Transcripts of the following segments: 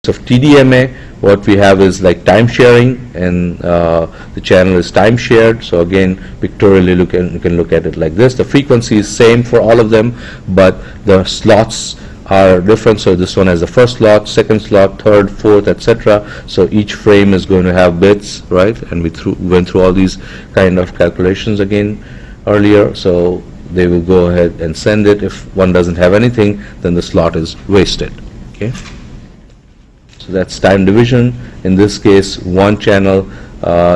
of TDMA, what we have is like time sharing, and the channel is time shared. So again, pictorially you can look at it like this. The frequency is same for all of them, but the slots are different. So this one has the first slot, second slot, third, fourth, etc. So each frame is going to have bits, right? And we went through all these kind of calculations again earlier. So they will go ahead and send it. If one doesn't have anything, then the slot is wasted. Okay. So that's time division. In this case, one channel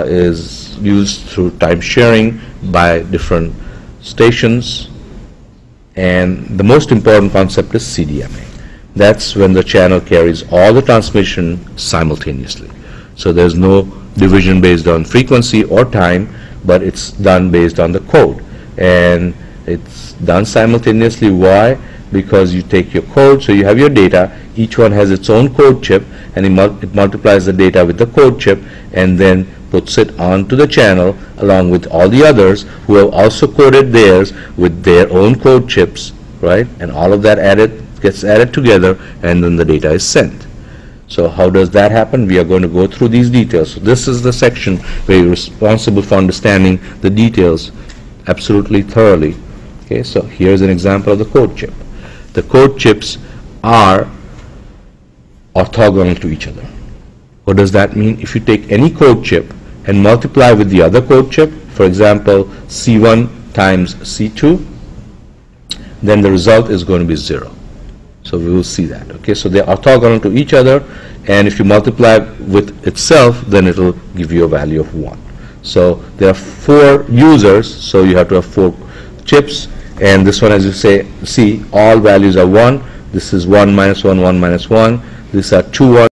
is used through time sharing by different stations. And the most important concept is CDMA. That's when the channel carries all the transmission simultaneously. So there's no division based on frequency or time, but it's done based on the code. And it's done simultaneously. Why? Because you take your code, so you have your data, each one has its own code chip, and it multiplies the data with the code chip and then puts it onto the channel along with all the others who have also coded theirs with their own code chips, right? And all of that gets added together, and then the data is sent. So how does that happen? We are going to go through these details. So this is the section where you're responsible for understanding the details absolutely thoroughly. Okay, so here's an example of the code chip. The code chips are orthogonal to each other. What does that mean? If you take any code chip and multiply with the other code chip, for example, C1 times C2, then the result is going to be 0. So we will see that. Okay, so they're orthogonal to each other, and if you multiply with itself, then it will give you a value of 1. So there are 4 users, so you have to have 4 chips, and this one, as you see, all values are 1. This is 1 minus 1, 1 minus 1. These are 2 1.